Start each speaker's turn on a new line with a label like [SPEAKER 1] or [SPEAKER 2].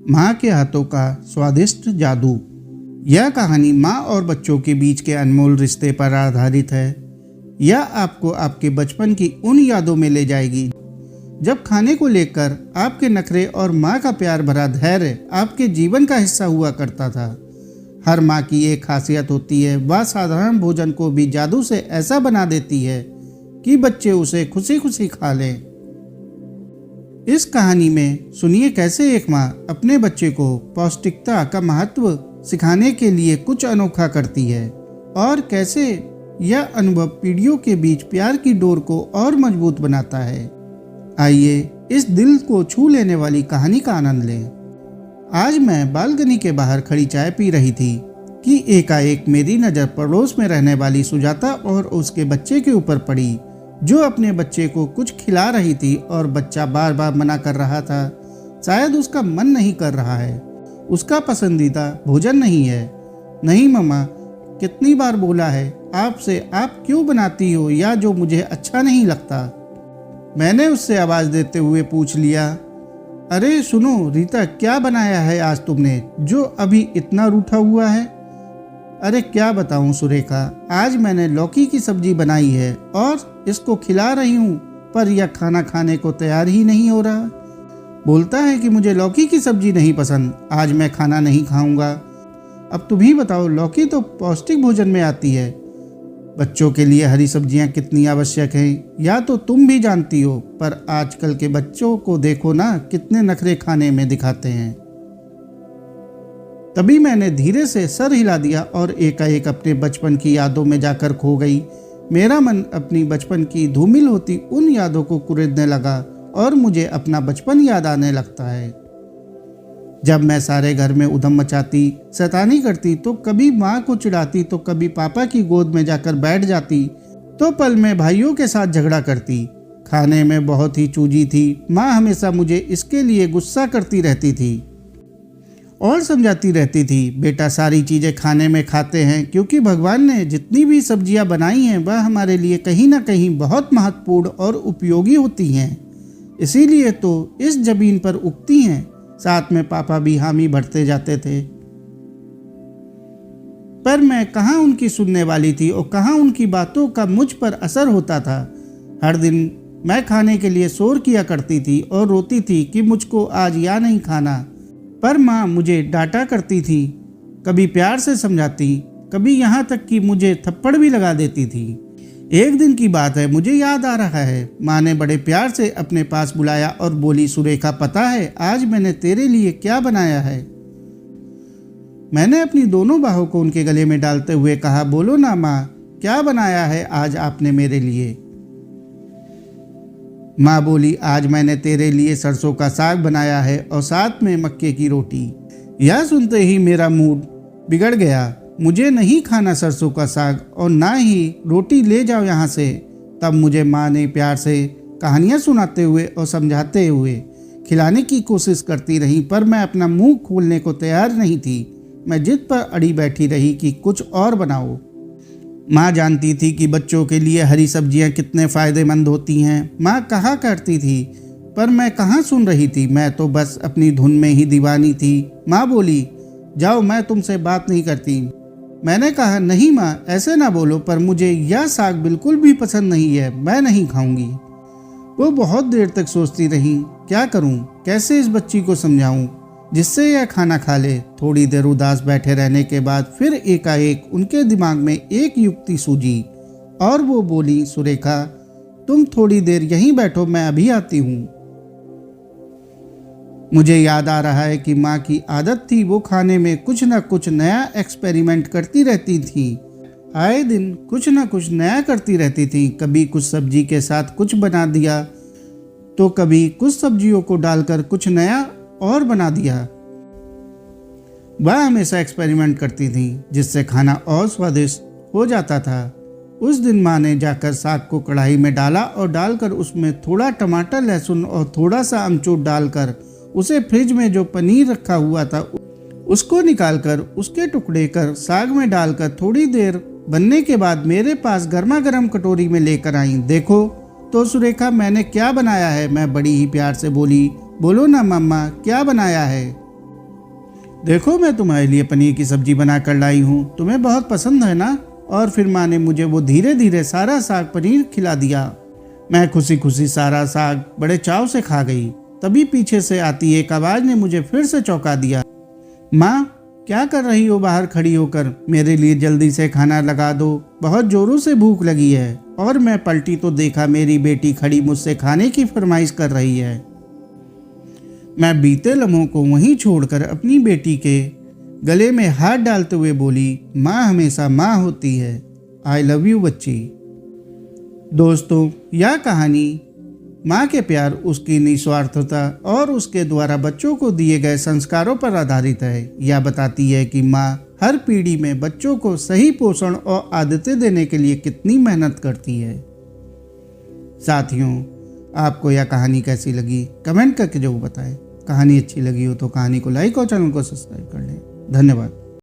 [SPEAKER 1] माँ के हाथों का स्वादिष्ट जादू। यह कहानी माँ और बच्चों के बीच के अनमोल रिश्ते पर आधारित है। यह आपको आपके बचपन की उन यादों में ले जाएगी जब खाने को लेकर आपके नखरे और माँ का प्यार भरा धैर्य आपके जीवन का हिस्सा हुआ करता था। हर माँ की एक खासियत होती है, वह साधारण भोजन को भी जादू से ऐसा बना देती है कि बच्चे उसे खुशी खुशी खा लें। इस कहानी में सुनिए कैसे एक माँ अपने बच्चे को पौष्टिकता का महत्व सिखाने के लिए कुछ अनोखा करती है और कैसे यह अनुभव पीढ़ियों के बीच प्यार की डोर को और मजबूत बनाता है। आइए इस दिल को छू लेने वाली कहानी का आनंद लें। आज मैं बालकनी के बाहर खड़ी चाय पी रही थी कि एकाएक मेरी नज़र पड़ोस में रहने वाली सुजाता और उसके बच्चे के ऊपर पड़ी, जो अपने बच्चे को कुछ खिला रही थी और बच्चा बार बार मना कर रहा था। शायद उसका मन नहीं कर रहा है, उसका पसंदीदा भोजन नहीं है। नहीं मम्मा, कितनी बार बोला है आपसे, आप क्यों बनाती हो या जो मुझे अच्छा नहीं लगता। मैंने उससे आवाज़ देते हुए पूछ लिया, अरे सुनो रीता, क्या बनाया है आज तुमने जो अभी इतना रूठा हुआ है। अरे क्या बताऊं सुरेखा, आज मैंने लौकी की सब्जी बनाई है और इसको खिला रही हूँ, पर यह खाना खाने को तैयार ही नहीं हो रहा। बोलता है कि मुझे लौकी की सब्जी नहीं पसंद, आज मैं खाना नहीं खाऊंगा। अब तुम ही बताओ, लौकी तो पौष्टिक भोजन में आती है। बच्चों के लिए हरी सब्जियां कितनी आवश्यक हैं, या तो तुम भी जानती हो, पर आजकल के बच्चों को देखो ना, कितने नखरे खाने में दिखाते हैं। तभी मैंने धीरे से सर हिला दिया और एकाएक अपने बचपन की यादों में जाकर खो गई। मेरा मन अपनी बचपन की धूमिल होती उन यादों को कुरेदने लगा और मुझे अपना बचपन याद आने लगता है। जब मैं सारे घर में उधम मचाती, शैतानी करती, तो कभी माँ को चिढ़ाती, तो कभी पापा की गोद में जाकर बैठ जाती, तो पल में भाइयों के साथ झगड़ा करती। खाने में बहुत ही चूजी थी। माँ हमेशा मुझे इसके लिए गुस्सा करती रहती थी और समझाती रहती थी, बेटा सारी चीज़ें खाने में खाते हैं क्योंकि भगवान ने जितनी भी सब्जियां बनाई हैं वह हमारे लिए कहीं ना कहीं बहुत महत्वपूर्ण और उपयोगी होती हैं, इसीलिए तो इस जमीन पर उगती हैं। साथ में पापा भी हामी भरते जाते थे, पर मैं कहाँ उनकी सुनने वाली थी और कहाँ उनकी बातों का मुझ पर असर होता था। हर दिन मैं खाने के लिए शोर किया करती थी और रोती थी कि मुझको आज या नहीं खाना, पर माँ मुझे डांटा करती थी, कभी प्यार से समझाती, कभी यहाँ तक कि मुझे थप्पड़ भी लगा देती थी। एक दिन की बात है, मुझे याद आ रहा है, माँ ने बड़े प्यार से अपने पास बुलाया और बोली, सुरेखा पता है आज मैंने तेरे लिए क्या बनाया है। मैंने अपनी दोनों बाहों को उनके गले में डालते हुए कहा, बोलो ना माँ, क्या बनाया है आज आपने मेरे लिए। माँ बोली, आज मैंने तेरे लिए सरसों का साग बनाया है और साथ में मक्के की रोटी। यह सुनते ही मेरा मूड बिगड़ गया। मुझे नहीं खाना सरसों का साग और ना ही रोटी, ले जाओ यहाँ से। तब मुझे माँ ने प्यार से कहानियाँ सुनाते हुए और समझाते हुए खिलाने की कोशिश करती रही, पर मैं अपना मुंह खोलने को तैयार नहीं थी। मैं जिद पर अड़ी बैठी रही कि कुछ और बनाओ। माँ जानती थी कि बच्चों के लिए हरी सब्जियाँ कितने फ़ायदेमंद होती हैं। माँ कहा करती थी, पर मैं कहाँ सुन रही थी, मैं तो बस अपनी धुन में ही दीवानी थी। माँ बोली, जाओ मैं तुमसे बात नहीं करती। मैंने कहा, नहीं माँ ऐसे ना बोलो, पर मुझे यह साग बिल्कुल भी पसंद नहीं है, मैं नहीं खाऊंगी। वो बहुत देर तक सोचती रही, क्या करूं, कैसे इस बच्ची को समझाऊं जिससे यह खाना खा ले। थोड़ी देर उदास बैठे रहने के बाद फिर एकाएक उनके दिमाग में एक युक्ति सूझी और वो बोली, सुरेखा तुम थोड़ी देर यहीं बैठो, मैं अभी आती हूँ। मुझे याद आ रहा है कि माँ की आदत थी, वो खाने में कुछ न कुछ नया एक्सपेरिमेंट करती रहती थी। आए दिन कुछ न कुछ नया करती रहती थी। कभी कुछ सब्जी के साथ कुछ बना दिया, तो कभी कुछ सब्जियों को डालकर कुछ नया और बना दिया। वह हमेशा एक्सपेरिमेंट करती थी जिससे खाना और स्वादिष्ट हो जाता था। उस दिन माँ ने जाकर साग को कढ़ाई में डाला और डालकर उसमें थोड़ा टमाटर, लहसुन और थोड़ा सा अमचूर डालकर उसे फ्रिज में जो पनीर रखा हुआ था उसको निकालकर उसके टुकड़े कर साग में डालकर थोड़ी देर बनने के बाद मेरे पास गर्मा गर्म कटोरी में लेकर आई। देखो तो सुरेखा, मैंने क्या बनाया है। मैं बड़ी ही प्यार से बोली, बोलो ना मम्मा, क्या बनाया है। देखो मैं तुम्हारे लिए पनीर की सब्जी बना कर लाई हूँ, तुम्हें बहुत पसंद है ना। और फिर माँ ने मुझे वो धीरे धीरे सारा साग पनीर खिला दिया। मैं खुशी खुशी सारा साग बड़े चाव से खा गई। तभी पीछे से आती एक आवाज़ ने मुझे फिर से चौंका दिया। माँ, क्या कर रही हो बाहर खड़ी होकर? मेरे लिए जल्दी से खाना लगा दो, बहुत जोरों से भूख लगी है। और मैं पलटी तो देखा मेरी बेटी खड़ी मुझसे खाने की फरमाइश कर रही है। मैं बीते लम्हों को वहीं छोड़कर अपनी बेटी के गले में हाथ डालते हुए बोली, माँ हमेशा माँ होती है। आई लव यू बच्ची। दोस्तों, यह कहानी माँ के प्यार, उसकी निस्वार्थता और उसके द्वारा बच्चों को दिए गए संस्कारों पर आधारित है। यह बताती है कि माँ हर पीढ़ी में बच्चों को सही पोषण और आदतें देने के लिए कितनी मेहनत करती है। साथियों, आपको यह कहानी कैसी लगी कमेंट करके जरूर बताएं। कहानी अच्छी लगी हो तो कहानी को लाइक और चैनल को सब्सक्राइब कर लें। धन्यवाद।